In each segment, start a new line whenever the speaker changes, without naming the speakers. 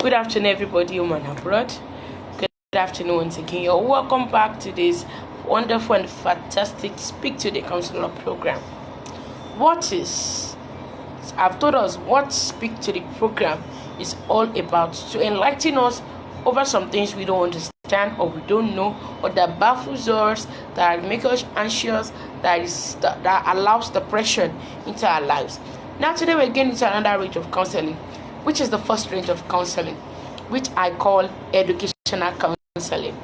Good afternoon, everybody, home and abroad. Good afternoon once again. You're welcome back to this wonderful and fantastic Speak to the Counselor program. I've told us what Speak to the program is all about, to enlighten us over some things we don't understand or we don't know, or that baffles us, that make us anxious, that allows depression into our lives. Now today we're getting into another range of counseling, which is the first range of counseling, which I call educational counseling.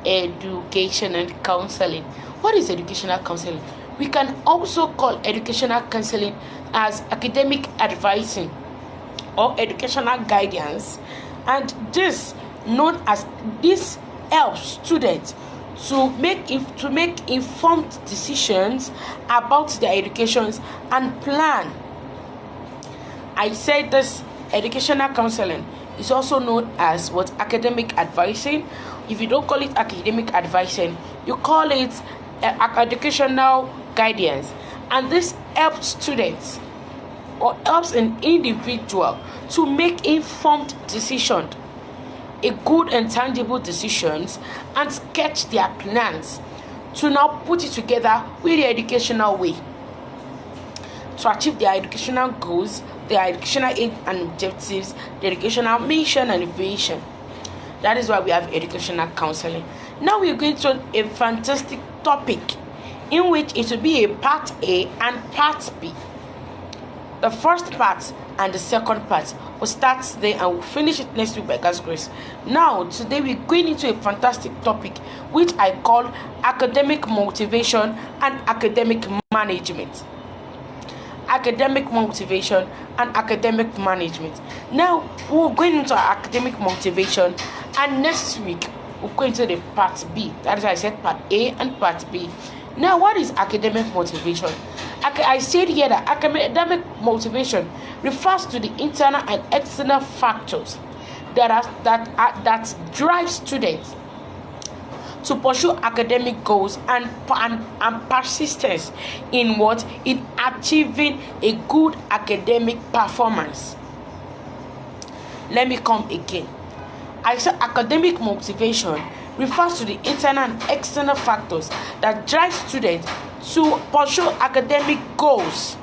Educational counseling. What is educational counseling? We can also call educational counseling as academic advising or educational guidance, and this helps students to make informed decisions about their educations and plan. I said this educational counseling is also known as academic advising. If you don't call it academic advising, you call it educational guidance, and this helps students or helps an individual to make informed decisions, a good and tangible decisions, and sketch their plans to now put it together with the educational way to achieve their educational goals, their educational aim and objectives, the educational mission and vision. That is why we have educational counseling. Now we're going to a fantastic topic in which it will be a part A and part B. The first part and the second part will start today and we'll finish it next week by God's grace. Now, today we're going into a fantastic topic which I call academic motivation and academic management. Academic motivation and academic management. Now, we're going into our academic motivation, and next week we'll go into the part B. That is why I said part A and part B. Now, what is academic motivation? I said here that academic motivation refers to the internal and external factors that drive students to pursue academic goals and persistence in achieving a good academic performance. Let me come again. I said academic motivation refers to the internal and external factors that drive students to pursue academic goals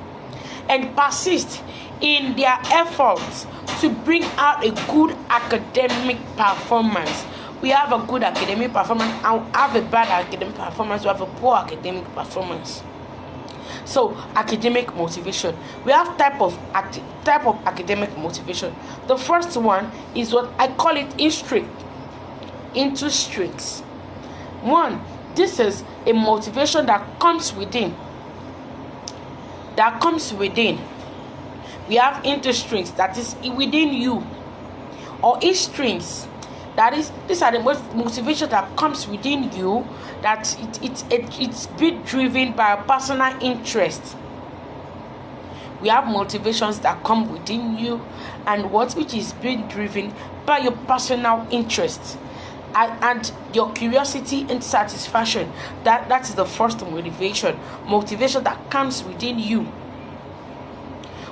and persist in their efforts to bring out a good academic performance. We have a good academic performance and we have a bad academic performance. We have a poor academic performance. So, academic motivation. We have type of academic motivation. The first one is what I call it into strings. One, this is a motivation that comes within. We have into strings, that is within you, or in strings. That is, these are the motivation that comes within you, that it's being driven by a personal interest. We have motivations that come within you and which is being driven by your personal interest and your curiosity and satisfaction. That is the first motivation that comes within you,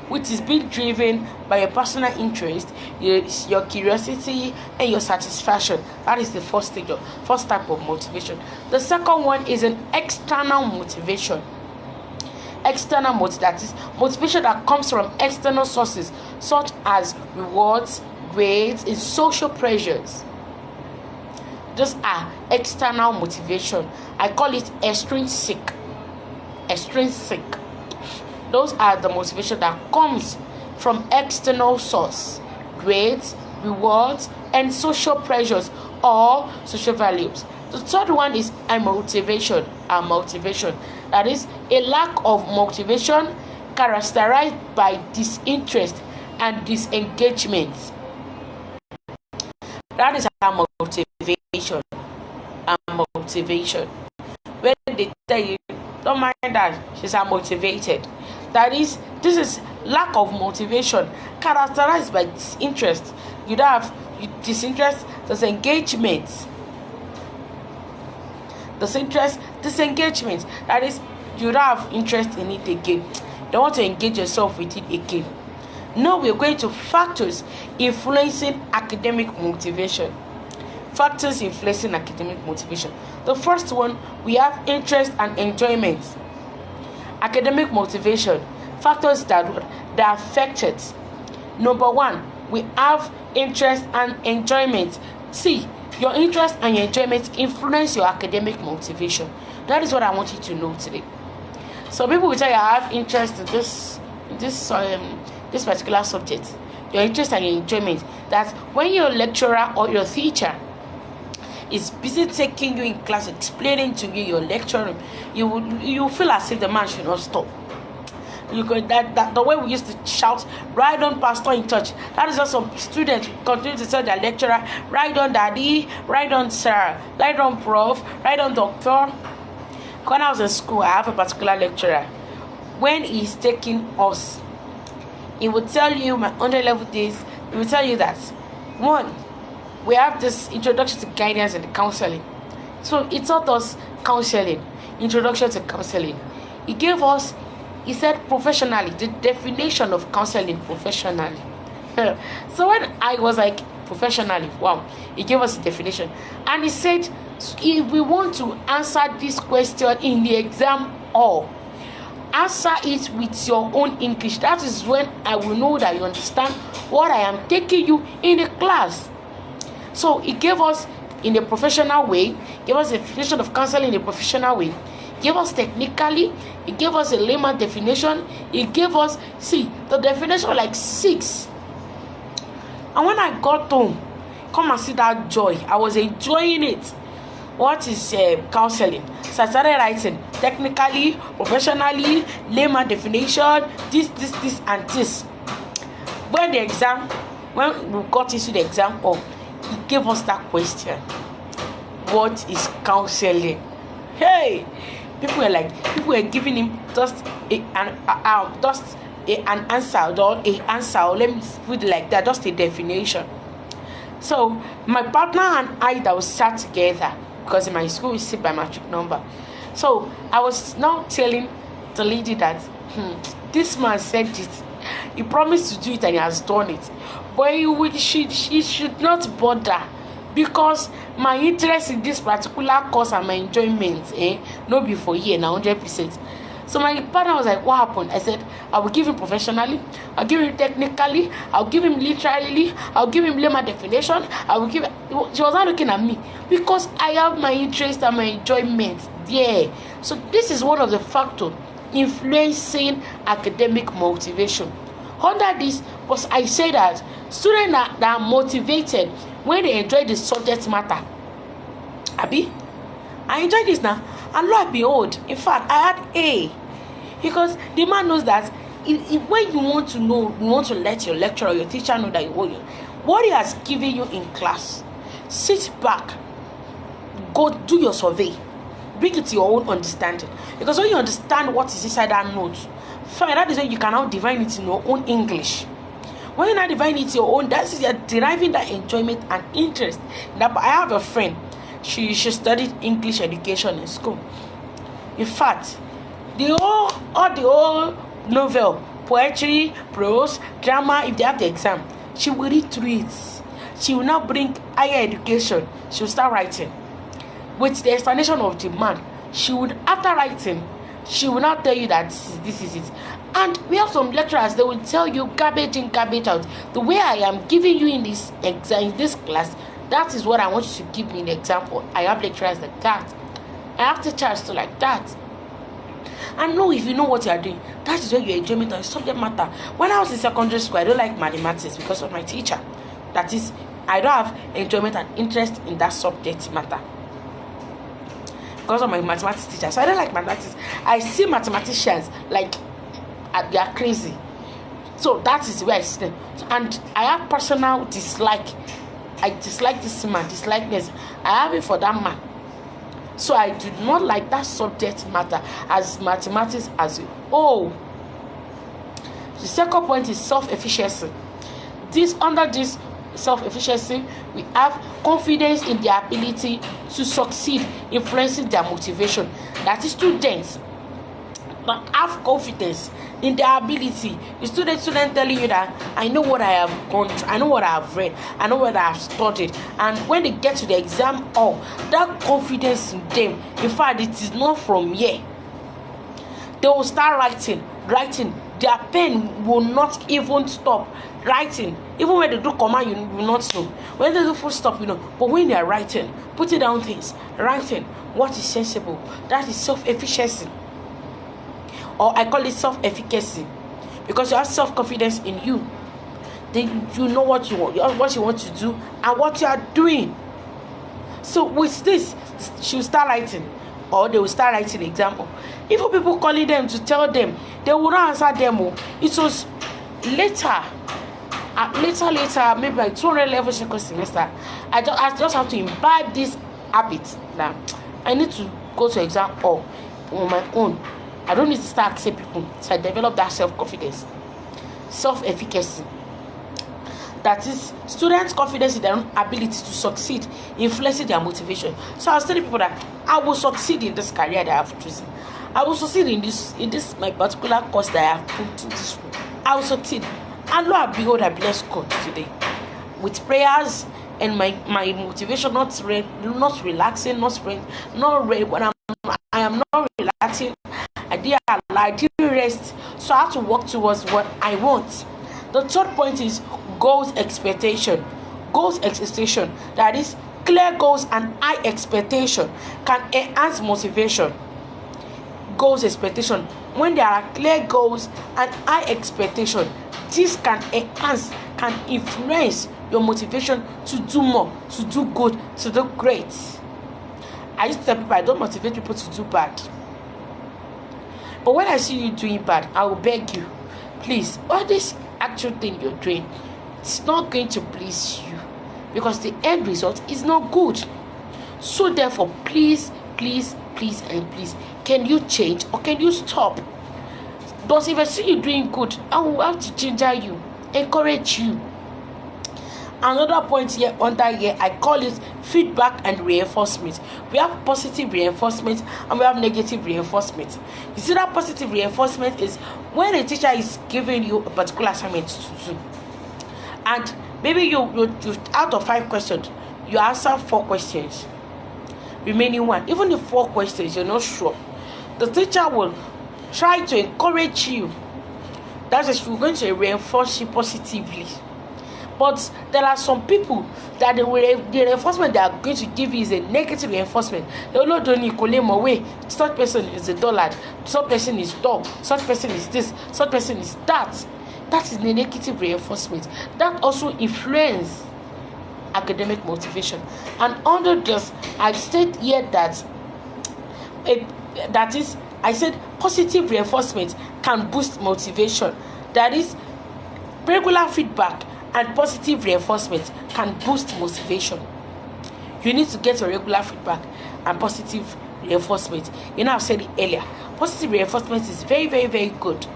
which is being driven by your personal interest, your curiosity, and your satisfaction. That is the first type of motivation. The second one is an external motivation. That is motivation that comes from external sources, such as rewards, grades, and social pressures. Those are external motivation. I call it extrinsic. Those are the motivation that comes from external source, grades, rewards, and social pressures or social values. The third one is a motivation. That is a lack of motivation characterized by disinterest and disengagement. That is a motivation. When they tell you, don't mind that she's unmotivated. That is, this is lack of motivation characterized by disinterest. You don't have disinterest, disengagement. Disengagement. That is, you don't have interest in it again. You don't want to engage yourself with it again. Now we're going to factors influencing academic motivation. Factors influencing academic motivation. The first one, we have interest and enjoyment. Academic motivation, factors that affect it. Number one, we have interest and enjoyment. See, your interest and your enjoyment influence your academic motivation. That is what I want you to know today. So people will tell you, I have interest in this particular subject. Your interest and your enjoyment. That when your lecturer or your teacher is busy taking you in class, explaining to you your lecturing, you feel as if the man should not stop. You go that the way we used to shout, "Right on, pastor in church." That is also students continue to tell their lecturer, "Right on, daddy, right on, sir, right on, prof, right on, doctor." When I was in school, I have a particular lecturer. When he's taking us, he would tell you my underlevel days. He would tell you that one, we have this introduction to guidance and counseling. So he taught us counseling, introduction to counseling. He said professionally, the definition of counseling professionally. So when I was like, professionally, wow, he gave us a definition. And he said, if we want to answer this question in the exam hall, answer it with your own English. That is when I will know that you understand what I am taking you in the class. So he gave us in a professional way, gave us a definition of counseling in a professional way, gave us technically, he gave us a layman definition, he gave us, the definition like 6. And when I got home, come and see that joy, I was enjoying it. What is counseling? So I started writing technically, professionally, layman definition, this and this. When we got into the exam, he gave us that question: what is counseling? Hey, people were giving him just an answer, or a answer, or let me put it like that, just a definition. So my partner and I that was sat together, because in my school we sit by matric number. So I was now telling the lady that this man said it. He promised to do it and he has done it. But she should not bother, because my interest in this particular course and my enjoyment, no be for here now 100%. So my partner was like, what happened? I said, I will give him professionally, I'll give him technically, I'll give him literally, I'll give him layman definition, she was not looking at me, because I have my interest and my enjoyment there. So this is one of the factors influencing academic motivation. Under this, was I say that students that are motivated when they enjoy the subject matter. Abi, I enjoy this now, and lo and behold, in fact, I had A, because the man knows that when you want to let your lecturer or your teacher know that what he has given you in class, sit back, go do your survey, bring it to your own understanding. Because when you understand what is inside that note, fine, that is when you can now divine it in your own English. When you now divine it your own, that is you're deriving that enjoyment and interest. Now, I have a friend, she studied English education in school. In fact, the whole novel, poetry, prose, drama, if they have the exam, she will read through it. She will now bring higher education. She will start writing with the explanation of the man. She would, after writing, she will now tell you that this is it. And we have some lecturers, they will tell you garbage in, garbage out. The way I am giving you in this exam, in this class, that is what I want you to give me an example. I have lecturers like that. I have teachers too like that. And no, if you know what you are doing, that is where your enjoyment and subject matter. When I was in secondary school, I don't like mathematics because of my teacher. That is, I don't have enjoyment and interest in that subject matter because of my mathematics teacher. So I don't like mathematics. I see mathematicians like they are crazy. So that is where I see them. And I have personal dislike. I dislike this man, dislike this. I have it for that man. So I do not like that subject matter as mathematics as a whole. The second point is self-efficiency. Under this self-efficiency, we have confidence in their ability to succeed, influencing their motivation. That is students. that have confidence in their ability. The student telling you that I know what I have gone through, I know what I have read, I know what I have studied, and when they get to the exam hall, that confidence in them, in fact, it is not from here. They will start writing. Their pen will not even stop writing. Even when they do comma, you will not know. When they do full stop, you know. But when they are writing, putting down things, writing what is sensible, that is self-efficiency. Or I call it self-efficacy, because you have self-confidence in you. Then you know what you want to do and what you are doing. So with this, she will start writing, or they will start writing example. Even people calling them to tell them, they will not answer them. It was later, maybe like 200 level second semester. I just have to imbibe this habit now. I need to go to exam hall on my own. I don't need to start accepting people. So I develop that self-confidence, self-efficacy. That is students' confidence in their own ability to succeed, influencing their motivation. So I was telling people that I will succeed in this career that I have chosen. I will succeed in this my particular course that I have put to this. I will succeed. And lo and behold, I bless God today with prayers and my motivation, not relaxing, when I am not relaxing. I didn't rest, so I have to work towards what I want. The third point is goals expectation. That is, clear goals and high expectation can enhance motivation. Goals expectation. When there are clear goals and high expectation, this can influence your motivation to do more, to do good, to do great. I used to tell people I don't motivate people to do bad. But when I see you doing bad, I will beg you, please, all this actual thing you're doing, it's not going to please you, because the end result is not good. So therefore, please, and please, can you change or can you stop? Because if I see you doing good, I will have to ginger you, encourage you. Another point here under here, I call it feedback and reinforcement. We have positive reinforcement and we have negative reinforcement. You see, that positive reinforcement is when a teacher is giving you a particular assignment to do, and maybe you out of 5 questions, you answer 4 questions, remaining 1. Even the 4 questions you're not sure, the teacher will try to encourage you. That is, we're going to reinforce you positively. But there are some people that the reinforcement they are going to give you is a negative reinforcement. They will not do away. Such person is a dullard. Such person is dumb. Such person is this. Such person is that. That is the negative reinforcement. That also influences academic motivation. And under this, I've said here that I said positive reinforcement can boost motivation. That is, regular feedback and positive reinforcement can boost motivation. You need to get your regular feedback and positive reinforcement. I've said it earlier. Positive reinforcement is very, very, very good.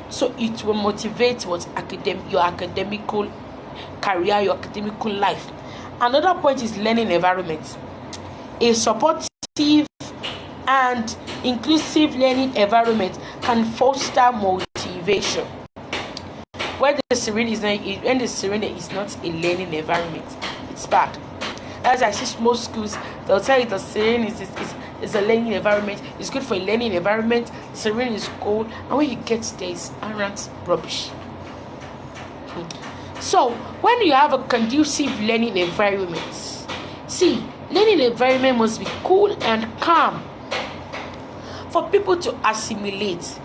So it will motivate your academical career, your academical life. Another point is learning environment. A supportive and inclusive learning environment can foster motivation. When the serene is not a learning environment, it's bad. As I see most schools, they'll tell you the serene is a learning environment. It's good for a learning environment. Serene is cold, and when you get there, it's arrant rubbish. So when you have a conducive learning environment, learning environment must be cool and calm for people to assimilate.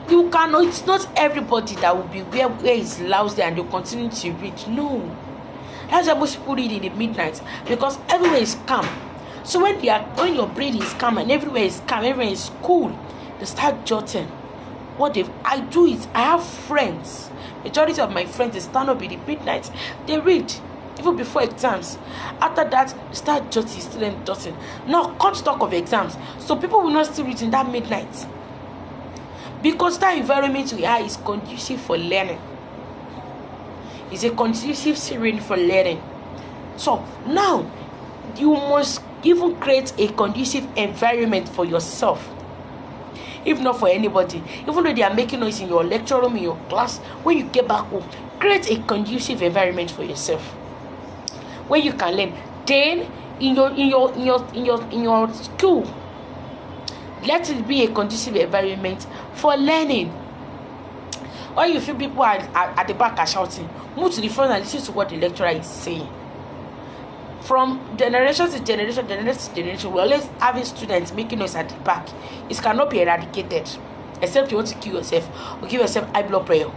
You cannot, it's not everybody that will be where it's lousy and you continue to read. No. That's why most people read in the midnight, because everywhere is calm. So when your brain is calm and everywhere is calm, everywhere is cool, they start jotting. I have friends. Majority of my friends, they stand up in the midnight, they read even before exams. After that, they start jotting, student jotting. Now, can't talk of exams. So people will not still read in that midnight, because that environment we are is conducive for learning. It's a conducive serene for learning. So now you must even create a conducive environment for yourself. if not for anybody. Even though they are making noise in your lecture room, in your class, when you get back home, create a conducive environment for yourself where you can learn. Then in your school, let it be a conducive environment for learning. When you feel people are at the back are shouting, move to the front and listen to what the lecturer is saying. From generation to generation, we're always having students making noise at the back. It cannot be eradicated, except you want to kill yourself or give yourself high blood pressure.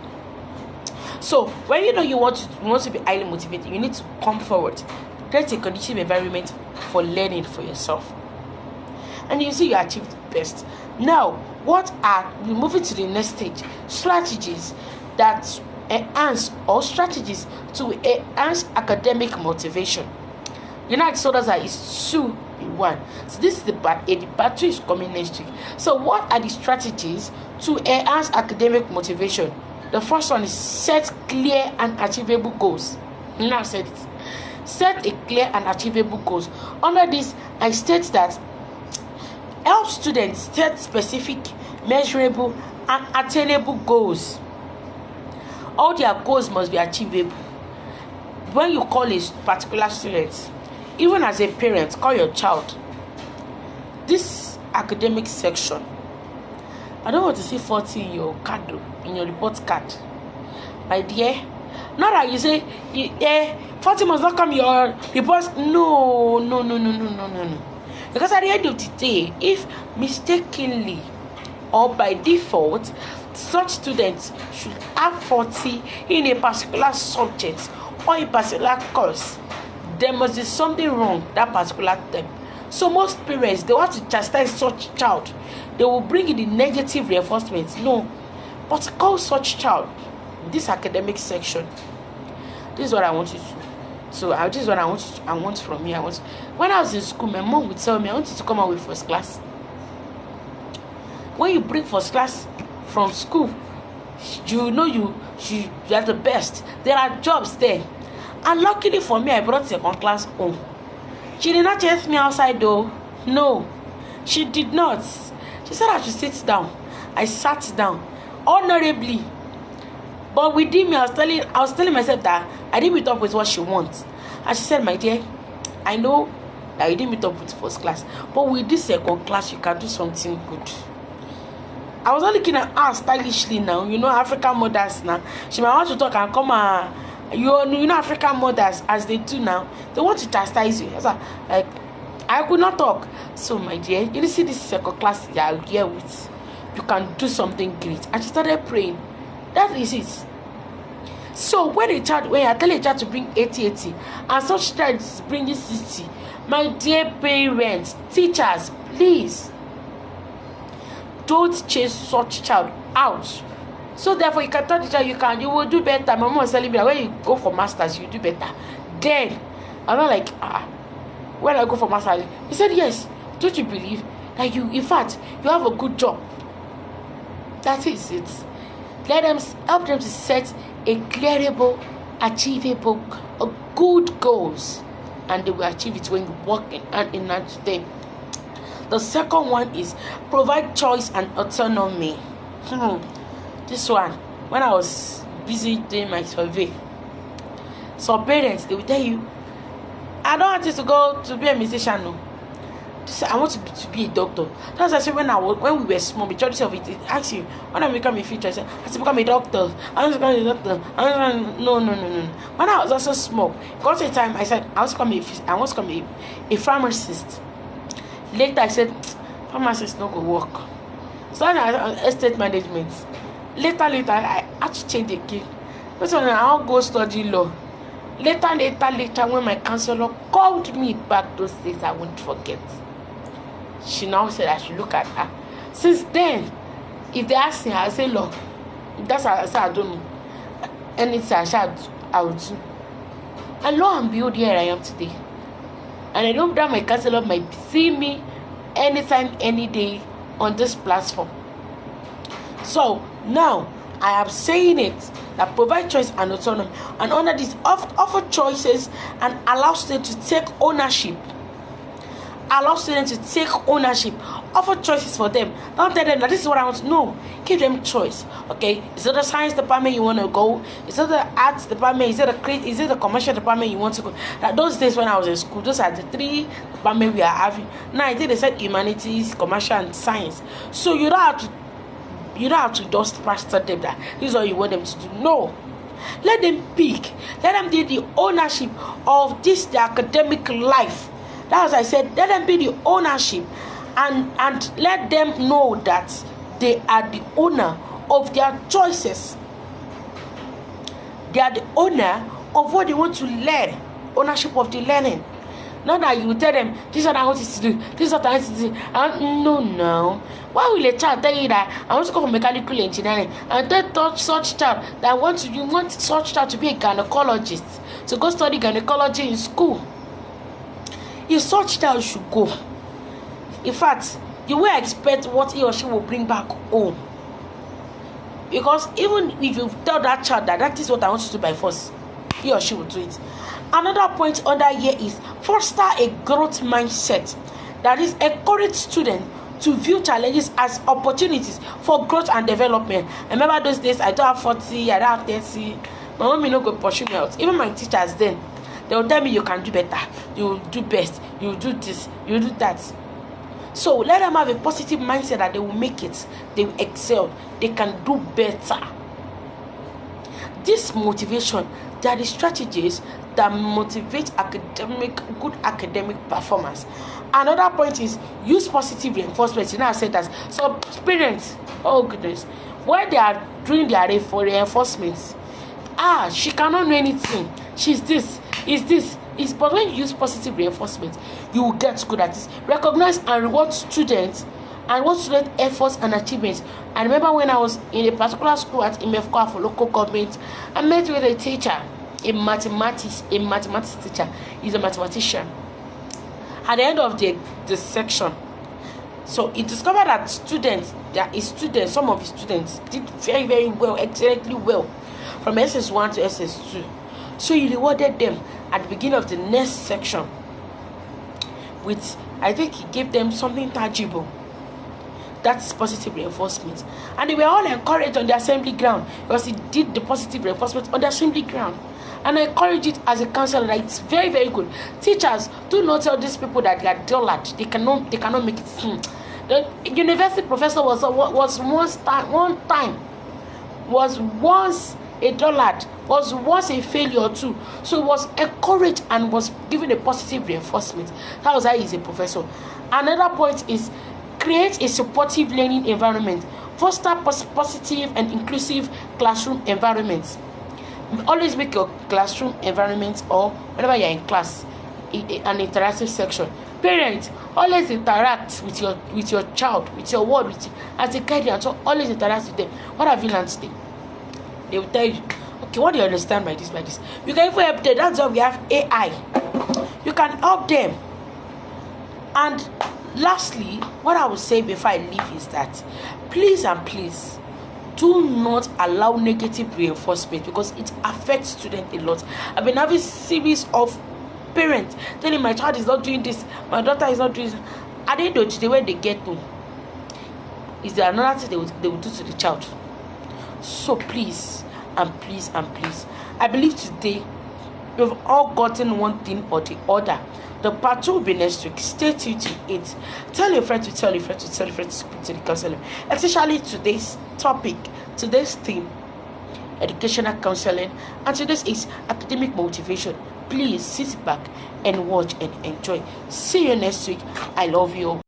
So when you know you want to be highly motivated, you need to come forward, create a conducive environment for learning for yourself, and you see you achieved the best. Now, we're moving to the next stage: strategies that enhance, or strategies to enhance academic motivation. You know, I told us that it's 2 in 1. So this is the battle is coming next week. So what are the strategies to enhance academic motivation? The first one is set clear and achievable goals. Now I said it. Set a clear and achievable goals. Under this, I state that help students set specific, measurable, and attainable goals. All their goals must be achievable. When you call a particular student, even as a parent, call your child, this academic section, I don't want to see 40 in your card, in your report card, my dear. Not that you say 40 must not come your reports. No. Because at the end of the day, if mistakenly or by default, such students should have 40 in a particular subject or a particular course, there must be something wrong that particular time. So most parents, they want to chastise such child. They will bring in the negative reinforcement. No, but call such child this academic section. This is what I want you to. So this is what I want from you. When I was in school, my mom would tell me, I want you to come out with first class. When you bring first class from school, you know you are the best. There are jobs there. And luckily for me, I brought second class home. She did not chase me outside though. No, she did not. She said I should sit down. I sat down honorably. But within me, I was telling myself that I didn't meet up with what she wants. And she said, my dear, I know that you didn't meet up with first class, but with this second class, you can do something good. I was not looking at her stylishly now. You know, African mothers now. She might want to talk and come you know African mothers, as they do now, they want to chastise you. Like, I could not talk. So my dear, you see this second class you are here with, you can do something great. And she started praying. That is it. So when I tell a child to bring 80, and such child is bringing 60, my dear parents, teachers, please don't chase such child out. So therefore, you can tell the child you will do better. My mom was telling me that when you go for masters, you do better. Then I'm not like when I go for masters, he said yes. Don't you believe that in fact, you have a good job? That is it. Let them help them to set a clearable, achievable, good goals, and they will achieve it when you work in hand to them. The second one is provide choice and autonomy. This one, when I was busy doing my survey, some parents, they will tell you, I don't want you to go to be a musician. No, I want to be a doctor. That's actually when we were small, majority of it asks you, when I become a teacher, I said, I want to become a doctor. I want to become a doctor. No. When I was also small, got to a time I said I want to become a pharmacist. Later I said, pharmacist not going to work. So I estate management. Later, I had to change again. But when I want to go study law. Later, when my counselor called me back those days, I won't forget. She now said I should look at her. Since then, if they ask me, I say law. That's how I say I don't know. Anything I will do. And lo and behold, here I am today. And I know that my counselor might see me anytime, any day on this platform. So now I am saying it that provide choice and autonomy, and under this offer choices and allow students to take ownership Allow students to take ownership. Offer choices for them. Don't tell them that this is what I want to know. Give them choice. Okay, is it the science department you want to go? Is it the arts department? Is it the commercial department you want to go? Like those days when I was in school, those are the 3 departments we are having. Now I think they said humanities, commercial, and science. So you don't have to just pastor them that this is what you want them to do. No. Let them pick. Let them be the ownership of their academic life. That's I said, let them be the ownership and let them know that they are the owner of their choices. They are the owner of what they want to learn. Ownership of the learning. Not that you tell them, this is what I want you to do, this is what I want you to do. No. Why will a child tell you that I want to go for mechanical engineering and tell such child that you want such child to be a gynecologist, to go study gynecology in school? If such child should go, in fact, you will expect what he or she will bring back home. Because even if you tell that child that is what I want you to do by force, he or she will do it. Another point under here is foster a growth mindset. That is, encourage students to view challenges as opportunities for growth and development. I remember those days, I don't have 40, I don't have 30. My mom no go pursue me out. Even my teachers then, they will tell me you can do better, you will do best, you will do this, you will do that. So let them have a positive mindset that they will make it, they will excel, they can do better. This motivation, they are the strategies that motivate good academic performance. Another point is use positive reinforcement. You know, I said that some parents, oh goodness, when they are doing their reinforcements, she cannot know anything, she's this, but when you use positive reinforcement, you will get good at this. Recognize and reward students and what student efforts and achievements. I remember when I was in a particular school at Imefco for local government, I met with a teacher, a mathematics teacher. He's a mathematician. At the end of the section, so he discovered that some of his students did very, very well, excellently well, from SS1 to SS2. So he rewarded them at the beginning of the next section with, I think he gave them something tangible. That's positive reinforcement. And they were all encouraged on the assembly ground because he did the positive reinforcement on the assembly ground. And I encourage it as a counselor that it's very, very good. Teachers, do not tell these people that they are dullard. They cannot make it. The university professor was once a dullard, was once a failure too. So he was encouraged and was given a positive reinforcement. That was how he's a professor. Another point is create a supportive learning environment. Foster positive and inclusive classroom environments. Always make your classroom environment, or whenever you're in class, an interactive section. Parents, always interact with your child, with your word, as a guardian. So always interact with them. What have you learned today? They will tell you, okay, what do you understand by this? You can even help them. That's why we have AI. You can help them. And lastly, what I will say before I leave is that please do not allow negative reinforcement, because it affects students a lot. I've been having series of parents telling my child is not doing this, my daughter is not doing this. At the end of the day, when they get to, is there another thing they will do to the child? So please, I believe today we've all gotten one thing or the other. The part 2 will be next week. Stay tuned to it. Tell your friend to tell your friend to tell your friend to speak to the counselor. Especially today's topic, today's theme, educational counseling, and today's is academic motivation. Please sit back and watch and enjoy. See you next week. I love you.